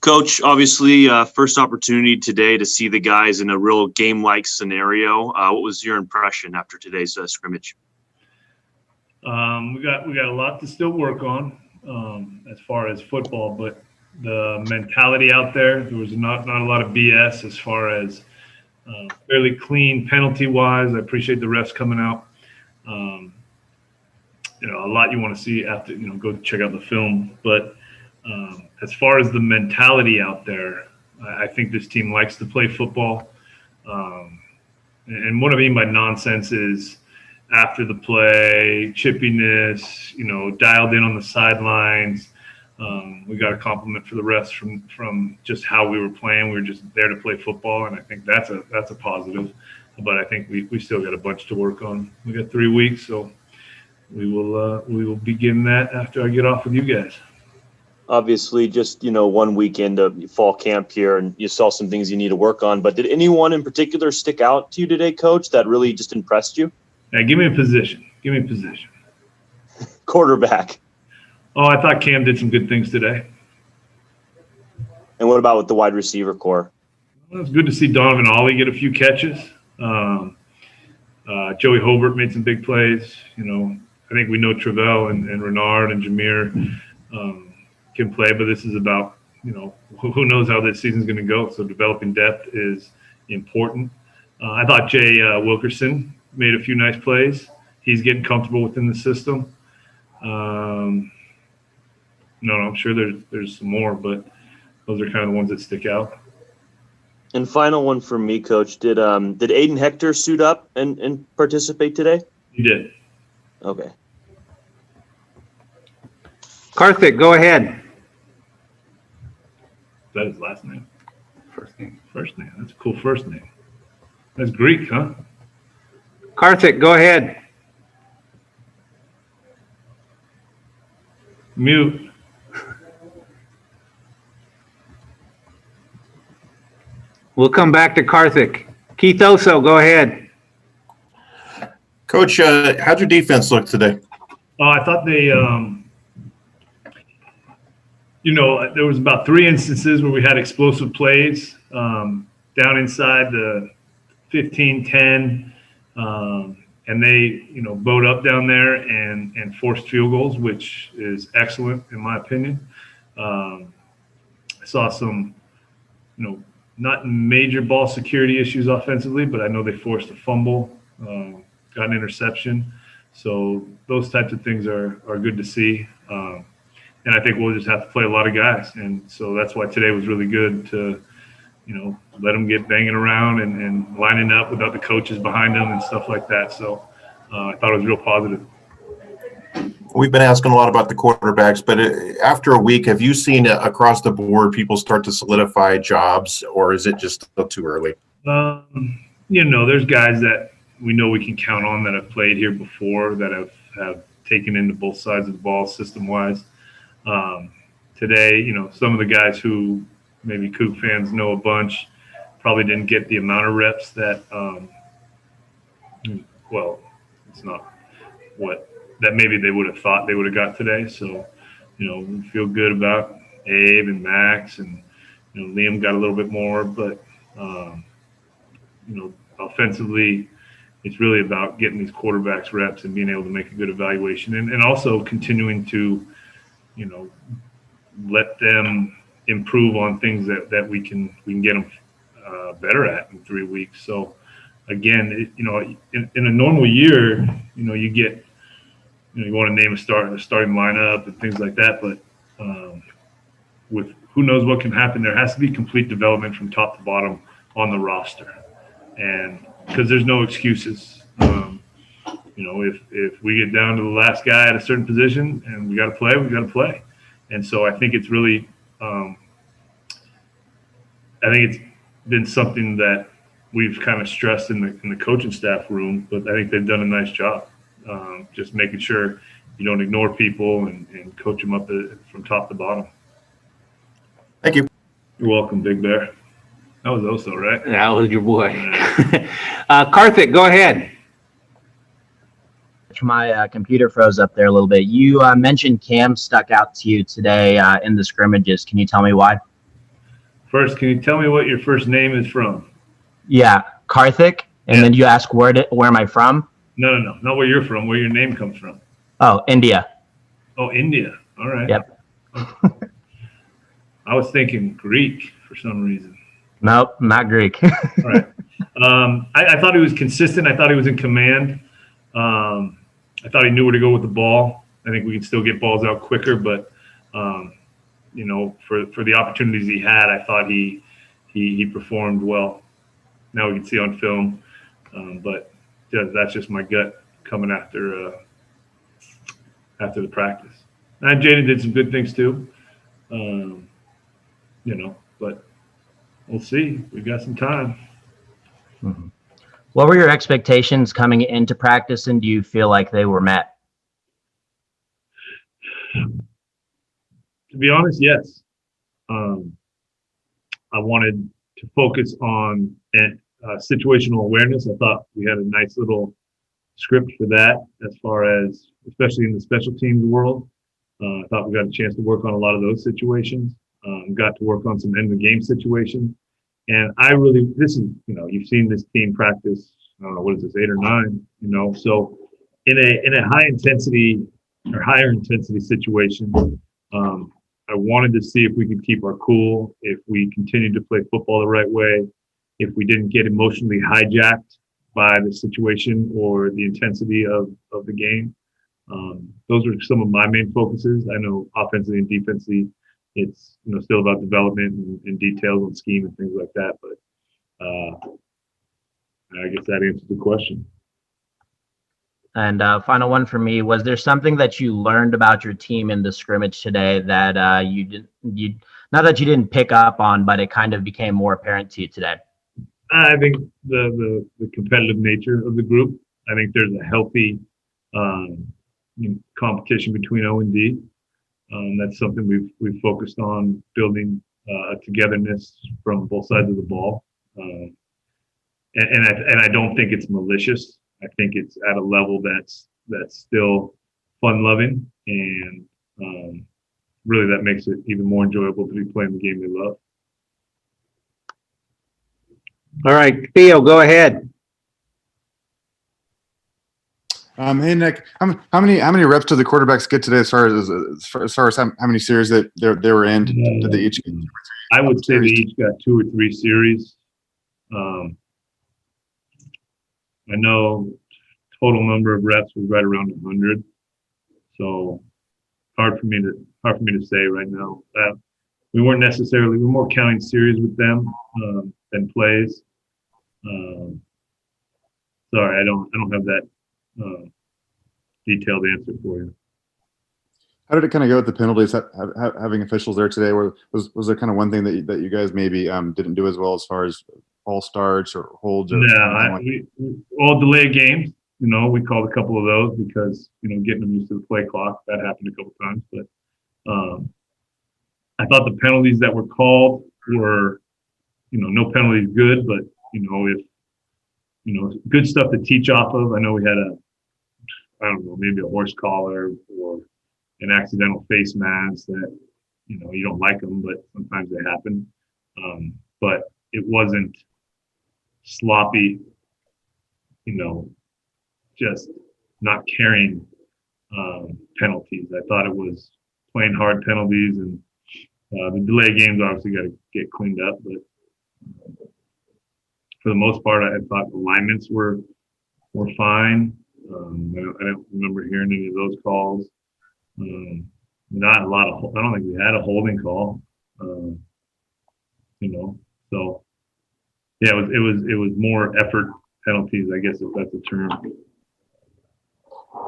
Coach, obviously, first opportunity today to see the guys in a real game-like scenario. What was your impression after today's scrimmage? We got a lot to still work on as far as football, but the mentality out there was not a lot of BS as far as fairly clean penalty-wise. I appreciate the refs coming out. A lot you want to see after, go check out the film. But as far as the mentality out there, I think this team likes to play football. And what I mean by nonsense is after the play, chippiness, dialed in on the sidelines. We got a compliment for the refs from just how we were playing. We were just there to play football, and I think that's a positive. But I think we still got a bunch to work on. We got 3 weeks, so we will begin that after I get off with you guys. Obviously, just 1 weekend of fall camp here, and you saw some things you need to work on. But did anyone in particular stick out to you today, Coach, that really just impressed you? Yeah, give me a position. Quarterback. Oh, I thought Cam did some good things today. And what about with the wide receiver core? Well, it's good to see Donovan Ollie get a few catches. Joey Hobart made some big plays. I think we know Travell and Renard and Jameer can play, but this is about, who knows how this season's going to go. So developing depth is important. I thought Jay Wilkerson made a few nice plays. He's getting comfortable within the system. I'm sure there's some more, but those are kind of the ones that stick out. And final one for me, Coach. Did Aiden Hector suit up and participate today? He did. Okay. Karthik, go ahead. Is that his last name? First name. First name. That's a cool first name. That's Greek, huh? Karthik, go ahead. Mute. We'll come back to Karthik. Keith Oso, go ahead. Coach, how'd your defense look today? I thought they, there was about 3 instances where we had explosive plays down inside the 15-10, and they, bowed up down there and forced field goals, which is excellent in my opinion. I saw some, not major ball security issues offensively, but I know they forced a fumble, got an interception. So those types of things are good to see. And I think we'll just have to play a lot of guys. And so that's why today was really good to, let them get banging around and lining up without the coaches behind them and stuff like that. So I thought it was real positive. We've been asking a lot about the quarterbacks, but after a week, have you seen across the board people start to solidify jobs, or is it just still too early? There's guys that we know we can count on that have played here before, that have taken into both sides of the ball system-wise. Today, some of the guys who maybe Coug fans know a bunch probably didn't get the amount of reps that, it's not what that maybe they would have thought they would have got today. So, we feel good about Abe and Max, and, Liam got a little bit more, but, offensively, it's really about getting these quarterbacks reps and being able to make a good evaluation, and also continuing to, let them improve on things that we can get them better at in 3 weeks. So again, in a normal year, you get, you want to name a starting lineup and things like that, but with who knows what can happen, there has to be complete development from top to bottom on the roster, and because there's no excuses. If we get down to the last guy at a certain position and we got to play. And so I think it's really, I think it's been something that we've kind of stressed in the coaching staff room, but I think they've done a nice job, just making sure you don't ignore people and coach them up from top to bottom. Thank you. You're welcome, Big Bear. That was Oso, right? That was your boy. Karthik, go ahead. My computer froze up there a little bit. You mentioned Cam stuck out to you today in the scrimmages. Can you tell me why? First, can you tell me what your first name is from? Yeah, Karthik. And Yeah. then you ask where am I from? No, not where you're from. Where your name comes from. Oh, India. Oh, India. All right. Yep. I was thinking Greek for some reason. Nope, not Greek. All right. I thought he was consistent. I thought he was in command. I thought he knew where to go with the ball. I think we can still get balls out quicker, but for the opportunities he had, I thought he performed well. Now we can see on film, but that's just my gut coming after the practice. And Jaden did some good things too, but we'll see. We've got some time. Mhm. What were your expectations coming into practice, and do you feel like they were met? To be honest, yes. I wanted to focus on situational awareness. I thought we had a nice little script for that, as far as, especially in the special teams world. I thought we got a chance to work on a lot of those situations. Got to work on some end of the game situations. And you've seen this team practice, I don't know, what is this, 8 or 9, so in a higher intensity situation, I wanted to see if we could keep our cool, if we continued to play football the right way, if we didn't get emotionally hijacked by the situation or the intensity of the game. Those are some of my main focuses. I know offensively and defensively, it's still about development and details and scheme and things like that. But I guess that answers the question. And final one for me, was there something that you learned about your team in the scrimmage today that not that you didn't pick up on, but it kind of became more apparent to you today? I think the competitive nature of the group. I think there's a healthy competition between O and D. That's something we've focused on, building a togetherness from both sides of the ball. And I don't think it's malicious. I think it's at a level that's still fun loving, and really that makes it even more enjoyable to be playing the game they love. All right, Theo, go ahead. Hey Nick, how many reps did the quarterbacks get today? As far as how many series that they were in? Did they each get? I would say they each got 2 or 3 series. I know total number of reps was right around 100. So hard for me to say right now. We're more counting series with them than plays. Sorry, I don't have that detailed answer for you. How did it kind of go with the penalties? Having officials there today, was there kind of one thing that you guys maybe didn't do as well as far as false starts or holds? Or we all delayed games. We called a couple of those because getting them used to the play clock, that happened a couple times. But I thought the penalties that were called were, no penalties good, but if good stuff to teach off of. I know we had maybe a horse collar or an accidental face mask that you don't like them, but sometimes they happen. But it wasn't sloppy, just not carrying penalties. I thought it was playing hard penalties, and the delay games obviously got to get cleaned up. But for the most part, I thought the alignments were fine. I don't remember hearing any of those calls. Not a lot of. I don't think we had a holding call. So yeah, it was more effort penalties, I guess, if that's a term. Have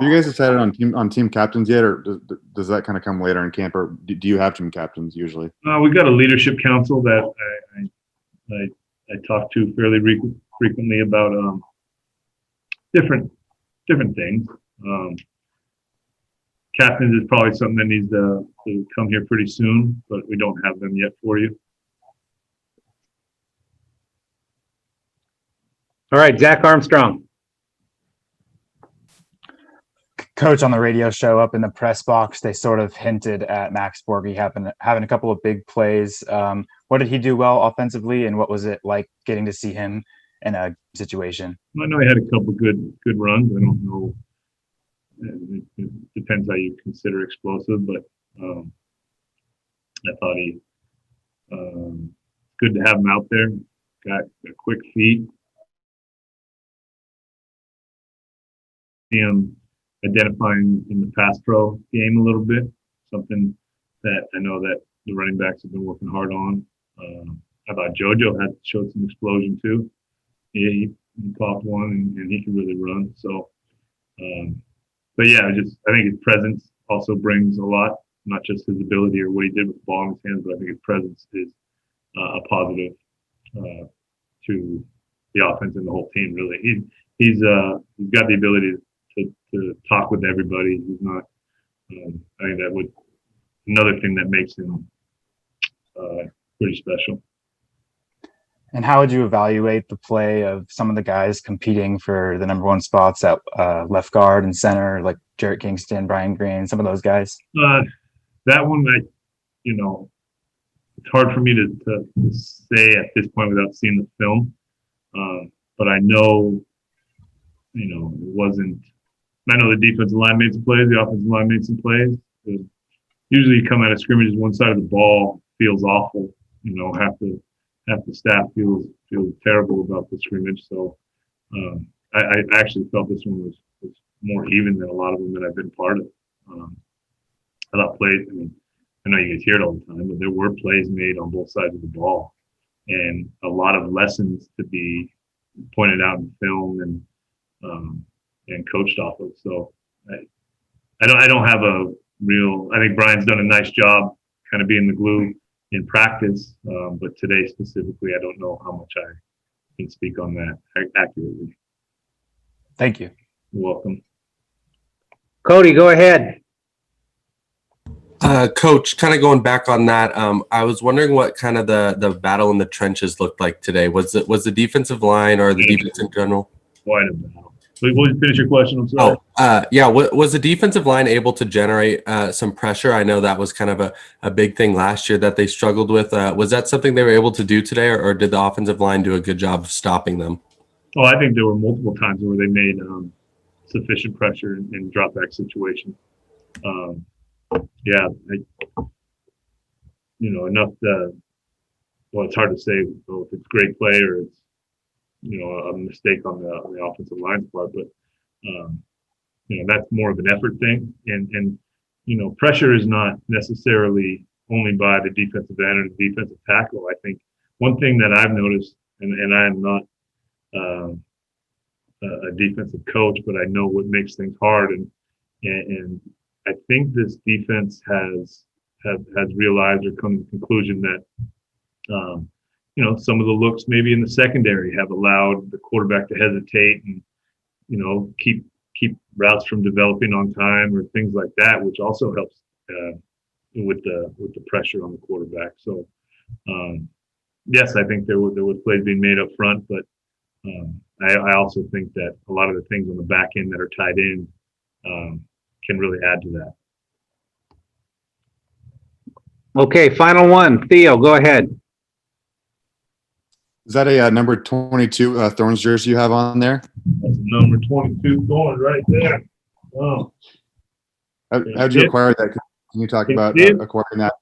you guys decided on team captains yet, or does that kind of come later in camp, or do you have team captains usually? We've got a leadership council that I talk to fairly frequently about different things. Captains is probably something that needs to come here pretty soon, but we don't have them yet for you. All right, Zach Armstrong. Coach on the radio show up in the press box, they sort of hinted at Max Borghi having a couple of big plays. What did he do well offensively, and what was it like getting to see him in a situation? I know he had a couple good runs. I don't know. It depends how you consider explosive, but I thought he good to have him out there. Got quick feet. See him identifying in the pass pro game a little bit, something that I know that the running backs have been working hard on. I thought JoJo showed some explosion too. Yeah, he popped one and he can really run. So, but yeah, I think his presence also brings a lot, not just his ability or what he did with the ball in his hands, but I think his presence is a positive to the offense and the whole team. Really, he's got the ability to talk with everybody. He's not. I think that would another thing that makes him pretty special. And how would you evaluate the play of some of the guys competing for the number one spots at left guard and center, like Jarrett Kingston, Brian Green, some of those guys? That one, it's hard for me to say at this point without seeing the film. But I know, it wasn't. I know the defensive line made some plays, the offensive line made some plays. Usually, you come out of scrimmages, one side of the ball feels awful. Half the staff feels terrible about the scrimmage. So I actually felt this one was more even than a lot of them that I've been part of. I thought plays. I know you guys hear it all the time, but there were plays made on both sides of the ball, and a lot of lessons to be pointed out in film and coached off of. So I don't have a real. I think Brian's done a nice job kind of being the glue in practice, but today specifically, I don't know how much I can speak on that accurately. Thank you. You're welcome. Cody, go ahead. Coach, kind of going back on that, I was wondering what kind of the battle in the trenches looked like today. Was the defensive line or the defense in general? Quite a battle. Will you finish your question? I'm sorry. Yeah. Was the defensive line able to generate some pressure? I know that was kind of a big thing last year that they struggled with. Was that something they were able to do today, or did the offensive line do a good job of stopping them? Oh, I think there were multiple times where they made sufficient pressure in drop back situations. Enough to. Well, it's hard to say if it's great play or it's a mistake on the offensive line's part, but that's more of an effort thing. And pressure is not necessarily only by the defensive end or the defensive tackle. I think one thing that I've noticed, and I'm not a defensive coach, but I know what makes things hard, and I think this defense has realized or come to the conclusion that some of the looks maybe in the secondary have allowed the quarterback to hesitate and keep routes from developing on time or things like that, which also helps with the pressure on the quarterback. So yes, I think there was plays being made up front, but I also think that a lot of the things on the back end that are tied in can really add to that. Okay, final one. Theo, go ahead. Is that a number 22 Thorns jersey you have on there? That's number 22 Thorns right there. Wow. How'd you acquire that? Can you talk about acquiring that?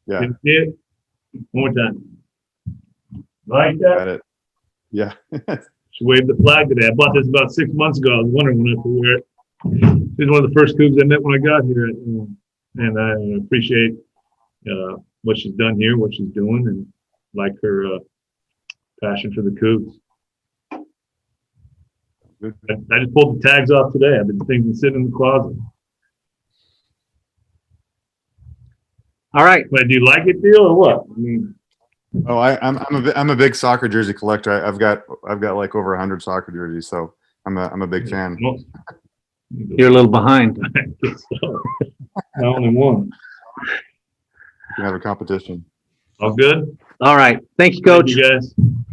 Yeah. One more time. Like that? Got it. Yeah. She waved the flag today. I bought this about 6 months ago. I was wondering when I could wear it. She's one of the first Cougs I met when I got here. And I appreciate what she's done here, what she's doing, and like her passion for the Cougs. I just pulled the tags off today. I've been thinking sitting in the closet. All right. But do you like it, Deal, or what? I mean, I'm a big soccer jersey collector. I've got like over 100 soccer jerseys, so I'm a big fan. You're a little behind. I only one. You can have a competition. All good? All right. Thank you, Coach. Thank you guys.